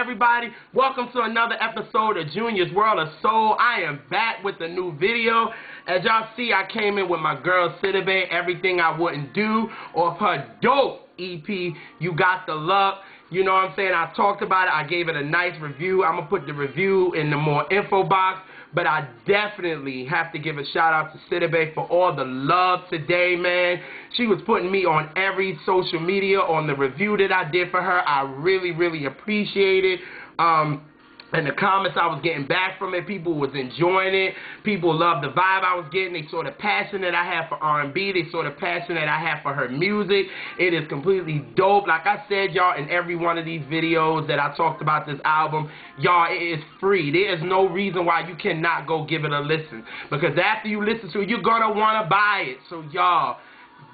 everybody? Welcome to another episode of Junior's World of Soul. I am back with a new video. As y'all see, I came in with my girl Sidibe, Everything I Wouldn't Do, off her dope EP, You Got the Luck. You know what I'm saying? I talked about it. I gave it a nice review. I'm going to put the review in the more info box. But I definitely have to give a shout out to Sidibe for all the love today, man. She was putting me on every social media on the review that I did for her. I really appreciate it. And the comments I was getting back from it, people was enjoying it. People loved the vibe I was getting. They saw the passion that I have for R&B. They saw the passion that I have for her music. It is completely dope. Like I said, y'all, in every one of these videos that I talked about this album, y'all, it is free. There is no reason why you cannot go give it a listen. Because after you listen to it, you're going to want to buy it. So, y'all,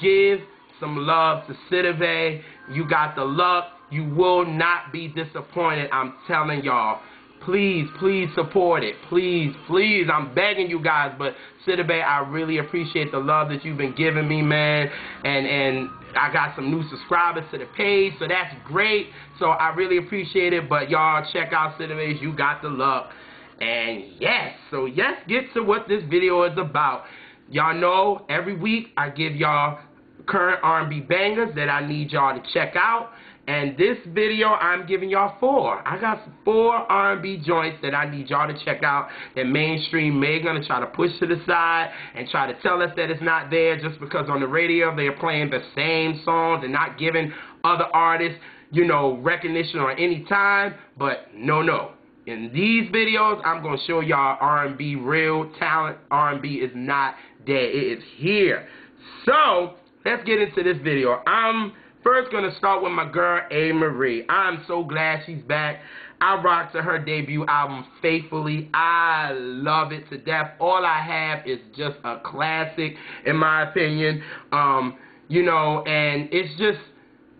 give some love to Sidibe. You got the luck. You will not be disappointed. I'm telling y'all. Please support it. Please, I'm begging you guys. But Sidibe, I really appreciate the love that you've been giving me, man. And I got some new subscribers to the page, so that's great. So I really appreciate it. But y'all check out Sidibe's You Got the Luck. And yes, so let's get to what this video is about. Y'all know every week I give y'all current R&B bangers that I need y'all to check out. And this video, I'm giving y'all 4. I got 4 R&B joints that I need y'all to check out that mainstream may gonna try to push to the side and try to tell us that it's not there just because on the radio they're playing the same songs and not giving other artists, you know, recognition on any time. But no. In these videos, I'm gonna show y'all R&B real talent. R&B is not dead. It is here. So let's get into this video. I'm first gonna start with my girl Ameriie. I'm so glad she's back. I rocked to her debut album faithfully. I love it to death. All I have is just a classic in my opinion. You know, and it's just,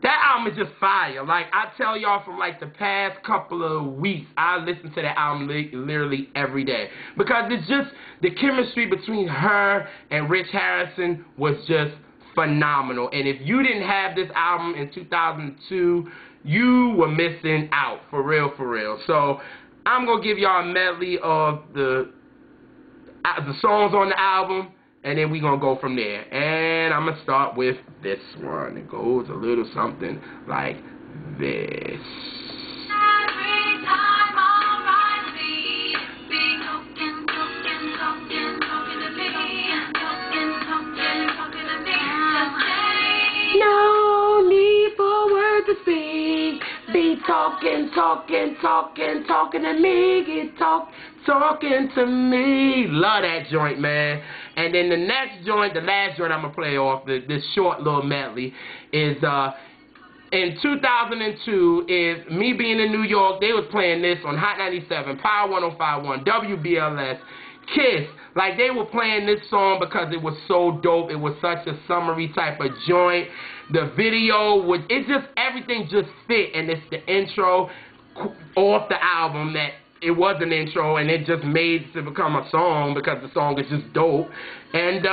that album is just fire. Like I tell y'all, from like the past couple of weeks, I listen to that album literally every day. Because it's just, the chemistry between her and Rich Harrison was just phenomenal. And if you didn't have this album in 2002, you were missing out, for real. So I'm gonna give y'all a medley of the songs on the album, and then we're gonna go from there. And I'm gonna start with this one. It goes a little something like this. Talking to me, talking to me. Love that joint, man. And then the next joint, the last joint I'm gonna play off this short little medley is in 2002. Is me being in New York. They was playing this on Hot 97, Power 105.1, WBLS, Kiss. Like, they were playing this song because it was so dope. It was such a summery type of joint. The video was, it just, everything just fit. And it's the intro off the album that it was an intro, and it just made it to become a song because the song is just dope. And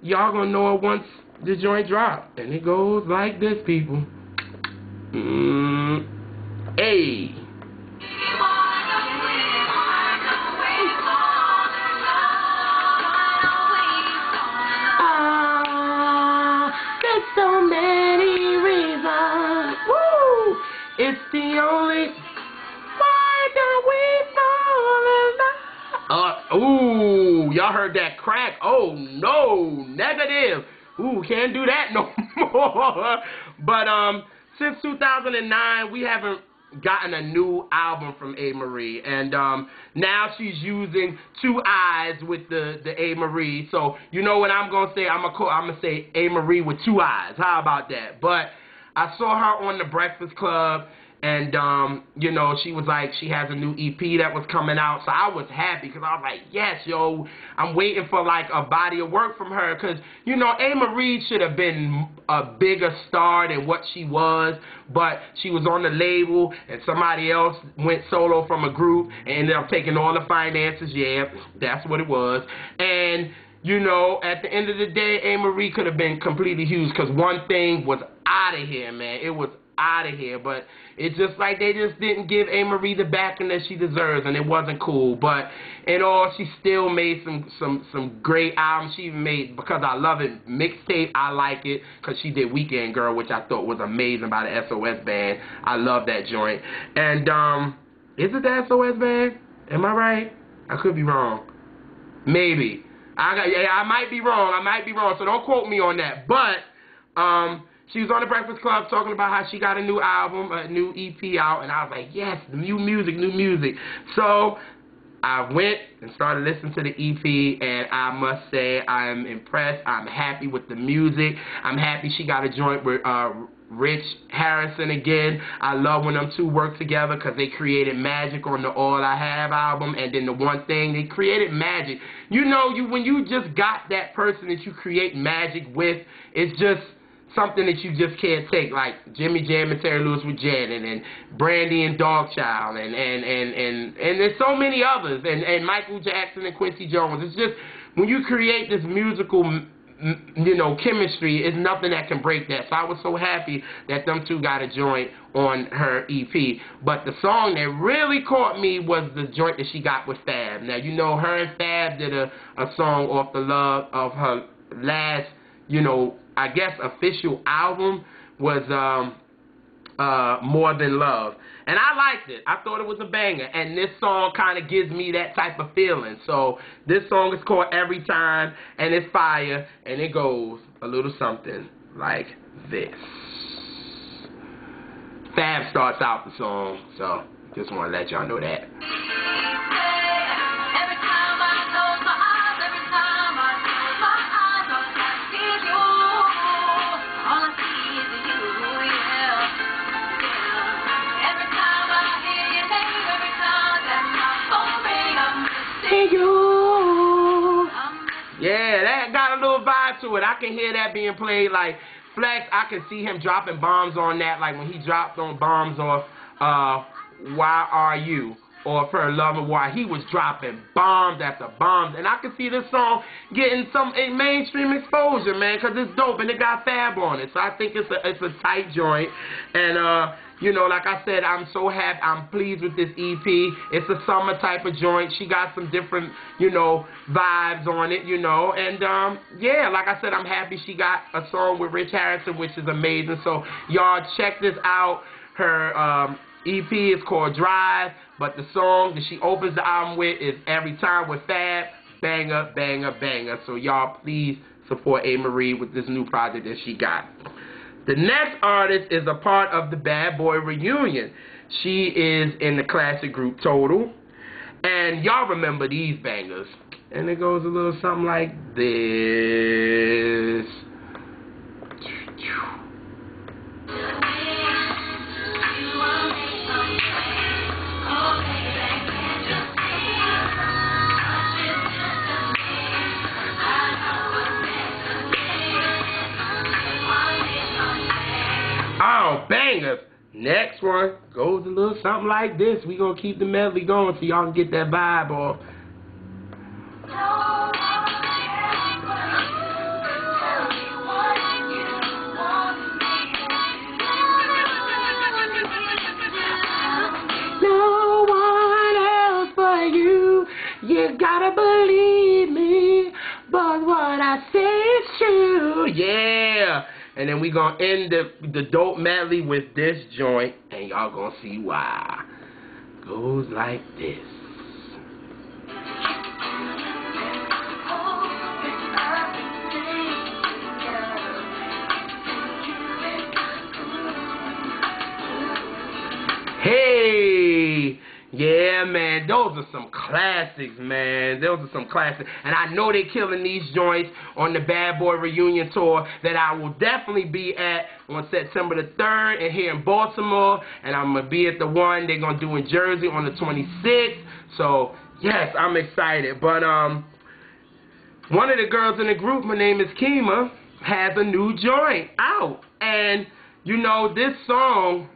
y'all gonna know it once the joint drop. And it goes like this, people. Hey. So many reasons. Woo! It's the only. Why don't we fall in love? Ooh, y'all heard that crack? Oh no, negative. Ooh, can't do that no more. But since 2009, we haven't gotten a new album from Ameriie, and now she's using 2 eyes with the Ameriie. So you know what I'm gonna say? I'm gonna say Ameriie with 2 eyes. How about that? But I saw her on The Breakfast Club, and you know, she was like, she has a new EP that was coming out. So I was happy because I was like, yes, yo, I'm waiting for like a body of work from her, because you know, Ameriie should have been a bigger star than what she was, but she was on the label and somebody else went solo from a group and ended up taking all the finances. Yeah, that's what it was. And you know, at the end of the day, Ameriie could have been completely huge, because One Thing was out of here, man. It was out of here. But it's just like they just didn't give Ameriie the backing that she deserves, and it wasn't cool. But in all, she still made some great albums. She even made Because I Love It mixtape. I like it because she did Weekend Girl, which I thought was amazing by the SOS Band. I love that joint. And is it the SOS Band? Am I right? I could be wrong. Maybe. I might be wrong. I might be wrong. So don't quote me on that. But she was on the Breakfast Club talking about how she got a new album, a new EP out, and I was like, yes, new music, new music. So I went and started listening to the EP, and I must say I am impressed. I'm happy with the music. I'm happy she got a joint with Rich Harrison again. I love when them two work together because they created magic on the All I Have album, and then the One Thing, they created magic. You know, when you just got that person that you create magic with, it's just something that you just can't take, like Jimmy Jam and Terry Lewis with Janet, and Brandy and Dogchild, and there's so many others, and Michael Jackson and Quincy Jones. It's just, when you create this musical, you know, chemistry, it's nothing that can break that. So I was so happy that them two got a joint on her EP. But the song that really caught me was the joint that she got with Fab. Now, you know, her and Fab did a song off the love of her last, you know, I guess official album was More Than Love. And I liked it. I thought it was a banger. And this song kind of gives me that type of feeling. So this song is called Every Time, and it's fire. And it goes a little something like this. Fab starts out the song, so just want to let y'all know that. Yeah, that got a little vibe to it. I can hear that being played. Like Flex, I can see him dropping bombs on that, like when he dropped on bombs off Why Are You, or For Love and Why. He was dropping bombs after bombs, and I can see this song getting some mainstream exposure, man, because it's dope and it got Fab on it. So I think it's a tight joint, and you know, like I said, I'm so happy. I'm pleased with this EP. It's a summer type of joint. She got some different, you know, vibes on it, you know. And, yeah, like I said, I'm happy she got a song with Rich Harrison, which is amazing. So, y'all, check this out. Her EP is called Drive, but the song that she opens the album with is Every Time with Fab. Banger, banger, banger. So, y'all, please support Ameriie with this new project that she got. The next artist is a part of the Bad Boy reunion. She is in the classic group Total. And y'all remember these bangers. And it goes a little something like this. Oh, bangers. Next one goes a little something like this. We gonna keep the medley going so y'all can get that vibe off. No one else but you. You gotta believe me, but what I say is true. Yeah. And then we gonna end the dope medley with this joint, and y'all gonna see why. Goes like this. Hey! Yeah, man, those are some classics, man. Those are some classics. And I know they killing these joints on the Bad Boy reunion tour that I will definitely be at on September the 3rd and here in Baltimore. And I'm going to be at the one they're going to do in Jersey on the 26th. So, yes, I'm excited. But one of the girls in the group, her name is Kima, has a new joint out. And, you know, this song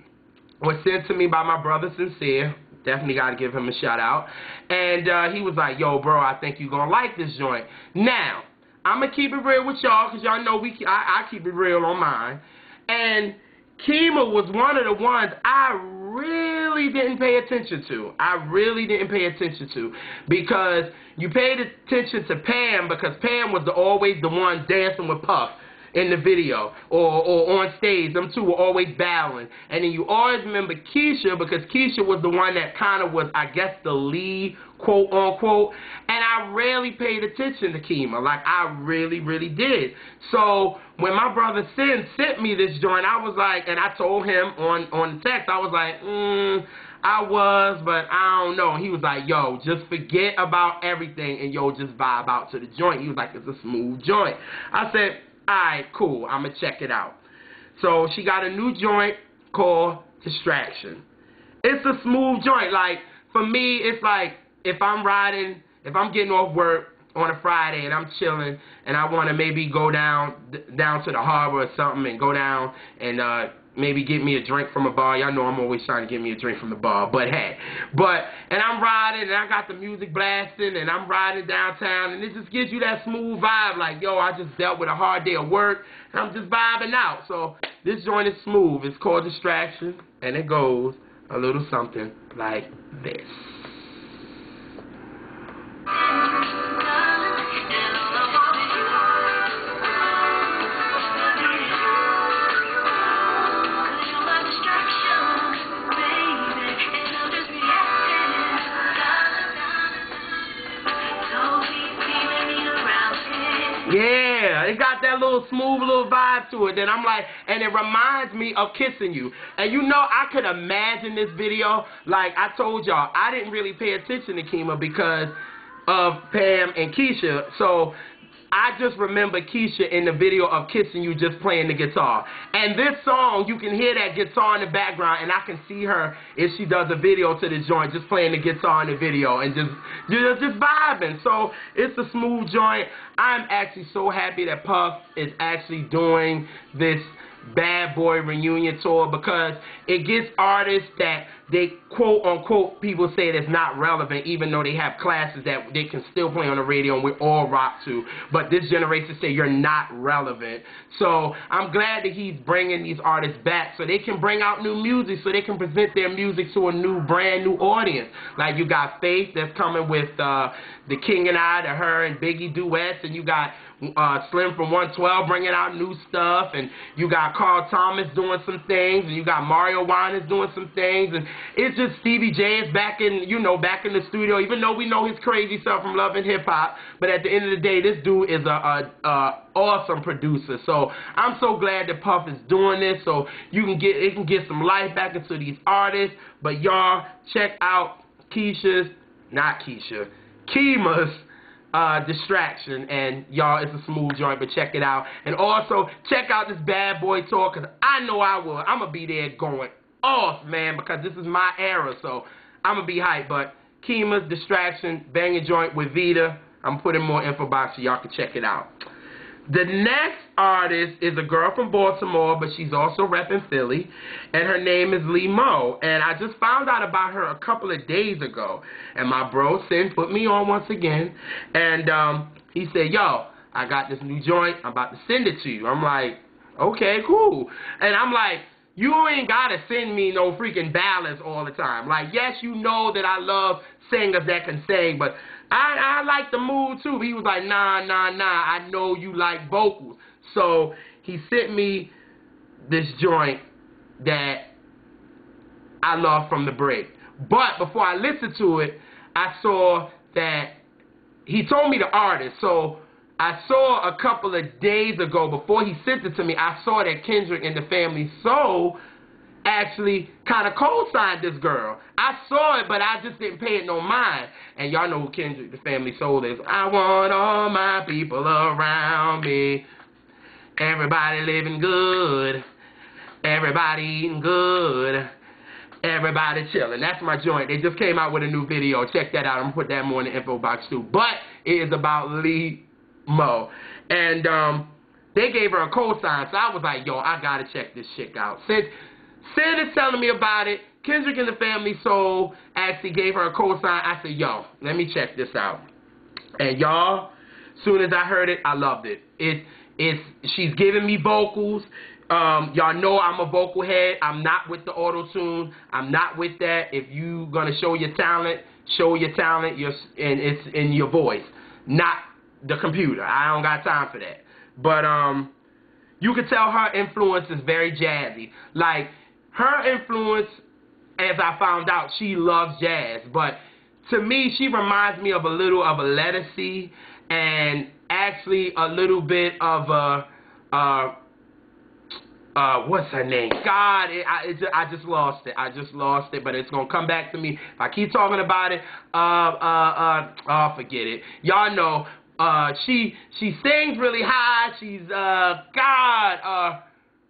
was sent to me by my brother Sincere. Definitely got to give him a shout out. And he was like, yo, bro, I think you're going to like this joint. Now, I'm going to keep it real with y'all because y'all know I keep it real on mine. And Kima was one of the ones I really didn't pay attention to. Because you paid attention to Pam because Pam was always the one dancing with Puff in the video or on stage. Them two were always battling. And then you always remember Keisha because Keisha was the one that kind of was, I guess, the lead, quote unquote. And I rarely paid attention to Kima. Like, I really, really did. So when my brother Sin sent me this joint, I was like, and I told him on text, I was like, but I don't know. He was like, yo, just forget about everything and yo, just vibe out to the joint. He was like, it's a smooth joint. I said, alright, cool, I'm going to check it out. So she got a new joint called Distraction. It's a smooth joint. Like, for me, it's like, if I'm getting off work on a Friday and I'm chilling and I want to maybe go down to the harbor or something and go down and maybe get me a drink from a bar. Y'all know I'm always trying to get me a drink from the bar, but hey. And I'm riding and I got the music blasting and I'm riding downtown and it just gives you that smooth vibe like, yo, I just dealt with a hard day of work and I'm just vibing out. So this joint is smooth. It's called Distraction and it goes a little something like this. Yeah, it got that little smooth little vibe to it. Then I'm like, and it reminds me of Kissing You. And you know, I could imagine this video. Like I told y'all, I didn't really pay attention to Kima because of Pam and Keisha. So I just remember Keisha in the video of Kissing You just playing the guitar. And this song, you can hear that guitar in the background, and I can see her if she does a video to the joint, just playing the guitar in the video and just vibing. So it's a smooth joint. I'm actually so happy that Puff is actually doing this Bad Boy reunion tour because it gets artists that they quote unquote people say that's not relevant even though they have classes that they can still play on the radio and we all rock to, but this generation say you're not relevant. So I'm glad that he's bringing these artists back so they can bring out new music, so they can present their music to a new brand new audience. Like you got Faith that's coming with the King and I, the Her and Biggie duets, and you got Slim from 112 bringing out new stuff, and you got Carl Thomas doing some things, and you got Mario Winans doing some things, and it's just Stevie J is back in, back in the studio, even though we know his crazy stuff from Love and Hip Hop, but at the end of the day, this dude is a awesome producer. So I'm so glad that Puff is doing this, so it can get some life back into these artists. But y'all, check out Kima's Distraction, and y'all, it's a smooth joint, but check it out. And also check out this Bad Boy tour, because I know I will. I'm gonna be there going off, man, because this is my era, so I'm gonna be hyped. But Kima's Distraction, banging joint with Vita. I'm putting more info box so y'all can check it out. The next artist is a girl from Baltimore, but she's also repping Philly, and her name is Lee Mo. And I just found out about her a couple of days ago, and my bro Sin put me on once again, and he said, yo, I got this new joint, I'm about to send it to you. I'm like, okay, cool. And I'm like, you ain't gotta send me no freaking ballads all the time. Like, yes, you know that I love singers that can sing, but I like the mood too. He was like, nah, I know you like vocals. So he sent me this joint that I love from the break. But before I listened to it, I saw that he told me the artist. So I saw a couple of days ago, before he sent it to me, I saw that Kendrick and the Family Soul actually kind of co-signed this girl. I saw it, but I just didn't pay it no mind. And y'all know who Kendrick, the Family Soul is. I want all my people around me. Everybody living good. Everybody eating good. Everybody chilling. That's my joint. They just came out with a new video. Check that out. I'm going to put that more in the info box too. But it is about Lee Mo. And they gave her a cosign. So I was like, yo, I got to check this chick out. Since Sid is telling me about it, Kendrick and the Family Soul actually gave her a cosign. I said, yo, let me check this out. And y'all, soon as I heard it, I loved it. She's giving me vocals. Y'all know I'm a vocal head. I'm not with the auto-tune. I'm not with that. If you gonna show your talent, and it's in your voice, not the computer. I don't got time for that. But you can tell her influence is very jazzy. Like, her influence, as I found out, she loves jazz. But to me, she reminds me of a little of a Lettucey, and actually a little bit of a what's her name? God, I just lost it. I just lost it, but it's gonna come back to me if I keep talking about it. Forget it. Y'all know, she sings really high. She's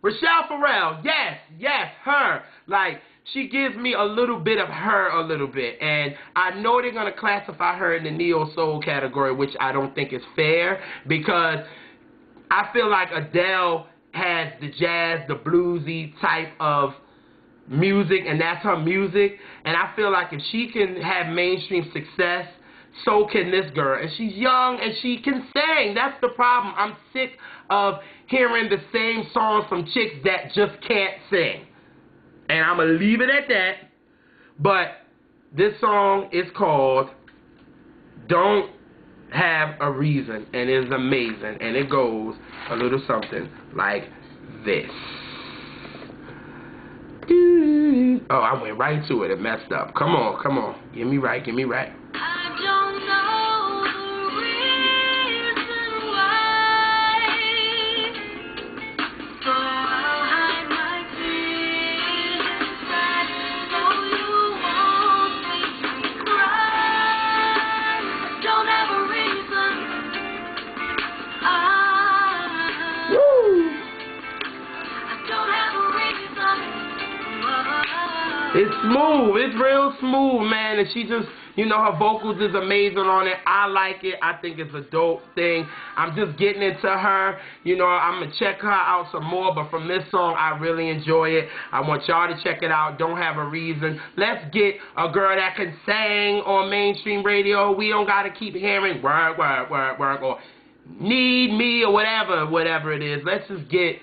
Rochelle Farrell. Yes, her. Like, she gives me a little bit of her, a little bit, and I know they're gonna classify her in the neo soul category, which I don't think is fair, because I feel like Adele has the jazz, the bluesy type of music, and that's her music. And I feel like if she can have mainstream success, so can this girl. And she's young and she can sing. That's the problem. I'm sick of hearing the same songs from chicks that just can't sing. And I'm going to leave it at that. But this song is called Don't Have a Reason, and it is amazing, and it goes a little something like this. Oh, I went right to it and messed up. Come on. Give me right. I don't know the reason why, so I'll hide my tears inside, so you won't make me cry. Don't have a reason. I don't have a reason. It's smooth. It's real smooth, man. And she just, you know, her vocals is amazing on it. I like it. I think it's a dope thing. I'm just getting into her. You know, I'm going to check her out some more. But from this song, I really enjoy it. I want y'all to check it out. Don't Have a Reason. Let's get a girl that can sing on mainstream radio. We don't got to keep hearing work, or need me, or whatever it is. Let's just get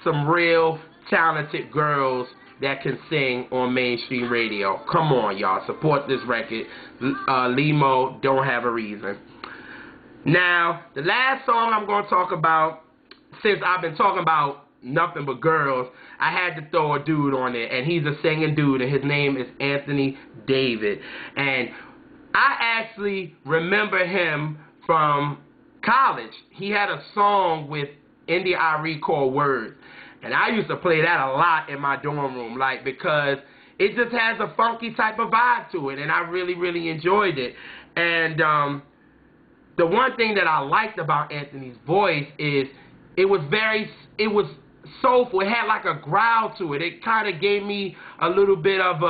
some real talented girls that can sing on mainstream radio. Come on, y'all. Support this record. Limo, Don't Have a Reason. Now, the last song I'm going to talk about, since I've been talking about nothing but girls, I had to throw a dude on it, and he's a singing dude, and his name is Anthony David. And I actually remember him from college. He had a song with India Arie called Words. And I used to play that a lot in my dorm room, like, because it just has a funky type of vibe to it, and I really, really enjoyed it. And the one thing that I liked about Anthony's voice is it was soulful. It had like a growl to it. It kind of gave me a little bit of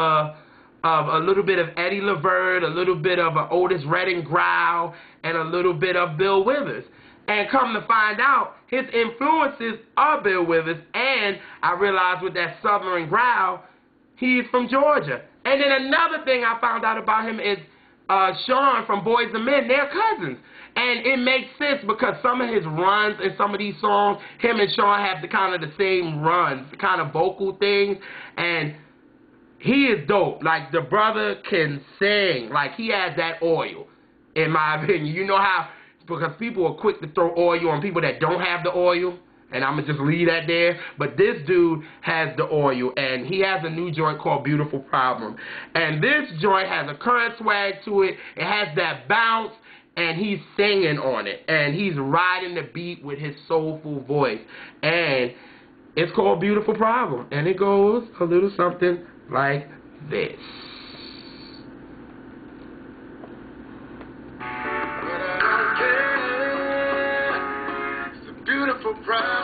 Eddie Laverne, a little bit of an Otis Redding growl, and a little bit of Bill Withers. And come to find out, his influences are Bill Withers, and I realized with that southern growl, he's from Georgia. And then another thing I found out about him is Sean from Boys and Men. They're cousins. And it makes sense because some of his runs in some of these songs, him and Sean have the kind of the same runs, the kind of vocal things, and he is dope. Like, the brother can sing. Like, he has that oil, in my opinion. You know how, because people are quick to throw oil on people that don't have the oil, and I'm going to just leave that there. But this dude has the oil, and he has a new joint called Beautiful Problem. And this joint has a current swag to it. It has that bounce, and he's singing on it. And he's riding the beat with his soulful voice. And it's called Beautiful Problem. And it goes a little something like this. Beautiful problem.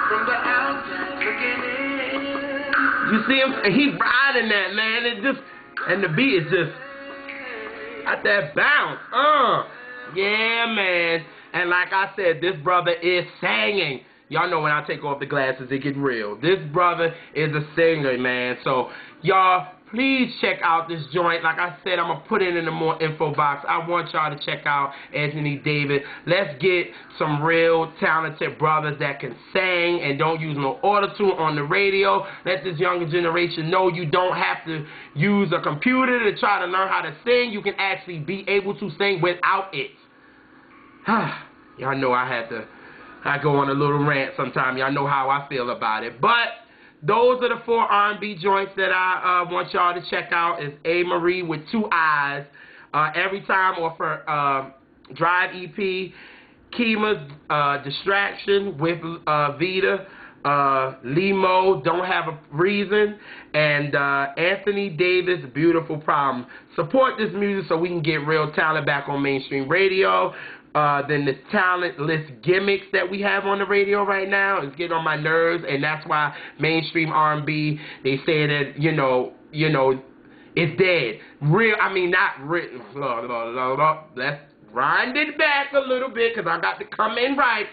From the outside looking in. You see him? He's riding that, man. It just, and the beat is just at that bounce. Yeah, man. And like I said, this brother is singing. Y'all know when I take off the glasses, it get real. This brother is a singer, man. So, y'all, please check out this joint. Like I said, I'm going to put it in the more info box. I want y'all to check out Anthony Davis. Let's get some real talented brothers that can sing and don't use no auto-tune on the radio. Let this younger generation know you don't have to use a computer to try to learn how to sing. You can actually be able to sing without it. Y'all know I go on a little rant sometimes. Y'all know how I feel about it. But those are the 4 R&B joints that I want y'all to check out. It's Ameriie with 2 eyes. Every Time off her Drive EP. Kima's Distraction with Vita. Limo, Don't Have a Reason. And Anthony Davis, Beautiful Problem. Support this music so we can get real talent back on mainstream radio. Then the talentless gimmicks that we have on the radio right now is getting on my nerves, and that's why mainstream R&B, they say that, you know, it's dead. Not written. Let's grind it back a little bit, because I got to come in right.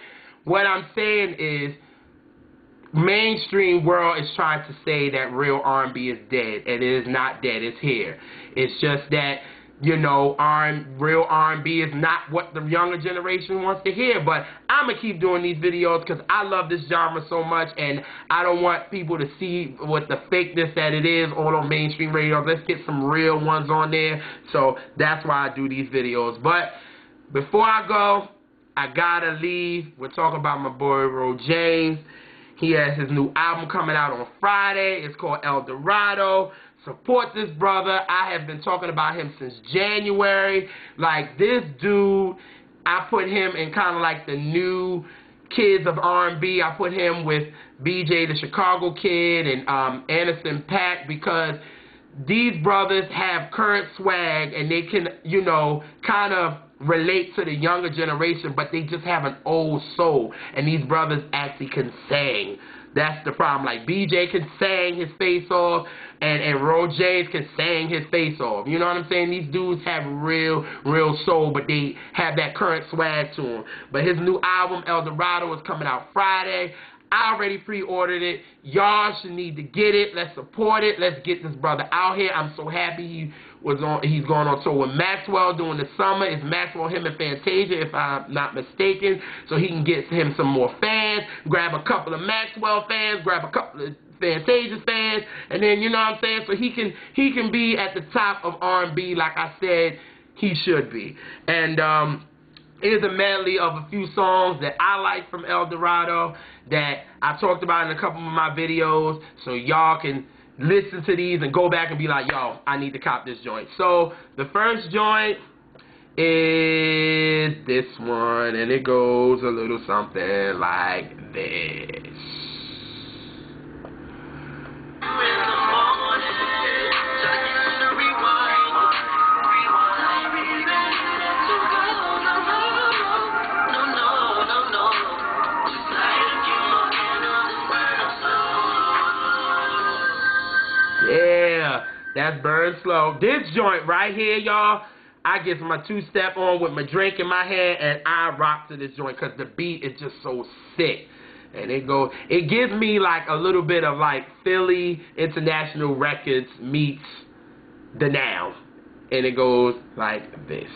What I'm saying is, mainstream world is trying to say that real R&B is dead, and it is not dead. It's here. It's just that, real R&B is not what the younger generation wants to hear. But I'm going to keep doing these videos because I love this genre so much, and I don't want people to see what the fakeness that it is all on mainstream radio. Let's get some real ones on there. So that's why I do these videos. But before I go, I got to leave. We're talking about my boy Ro James. He has his new album coming out on Friday. It's called ELDORADO. Support this brother. I have been talking about him since January. Like, this dude, I put him in kind of like the new kids of R&B. I put him with BJ the Chicago Kid and Anderson .Paak, because these brothers have current swag and they can, kind of relate to the younger generation, but they just have an old soul. And these brothers actually can sing. That's the problem. Like, BJ can sing his face off, and Ro James can sing his face off. You know what I'm saying? These dudes have real soul, but they have that current swag to them. But his new album, ELDORADO, is coming out Friday. I already pre-ordered it. Y'all should need to get it. Let's support it. Let's get this brother out here. I'm so happy he's going on tour with Maxwell during the summer. It's Maxwell, him, and Fantasia, if I'm not mistaken. So he can get him some more fans. Grab a couple of Maxwell fans. Grab a couple of Fantasia fans. And then, you know what I'm saying? So he can be at the top of R&B like I said he should be. And here's a medley of a few songs that I like from ELDORADO that I talked about in a couple of my videos, so y'all can listen to these and go back and be like, yo, I need to cop this joint. So the first joint is this one, and it goes a little something like this. Yeah, that's Burn Slow. This joint right here, y'all, I get my two-step on with my drink in my hand, and I rock to this joint because the beat is just so sick. And it gives me like a little bit of like Philly International Records meets The Now. And it goes like this.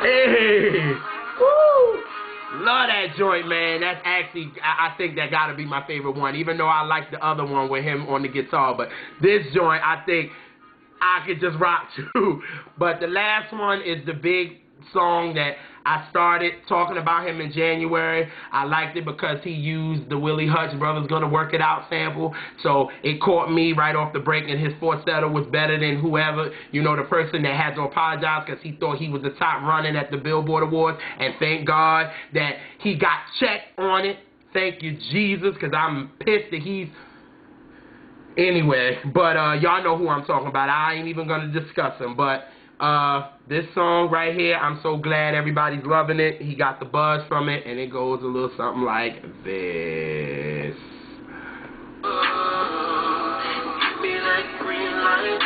Hey! Woo! Love that joint, man. That's actually, I think that gotta be my favorite one, even though I like the other one with him on the guitar. But this joint, I think I could just rock to. But the last one is the big song that I started talking about him in January. I liked it because he used the Willie Hutch Brothers Gonna Work It Out sample. So it caught me right off the break, and his falsetto was better than whoever, the person that had to apologize because he thought he was the top running at the Billboard Awards. And thank God that he got checked on it. Thank you, Jesus, because I'm pissed that he's... Anyway, but y'all know who I'm talking about. I ain't even going to discuss him, but... this song right here, I'm so glad everybody's loving it. He got the buzz from it, and it goes a little something like this. Give me that green light.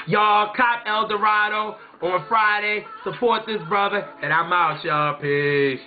Y'all, cop Eldorado on Friday. Support this brother, and I'm out, y'all. Peace.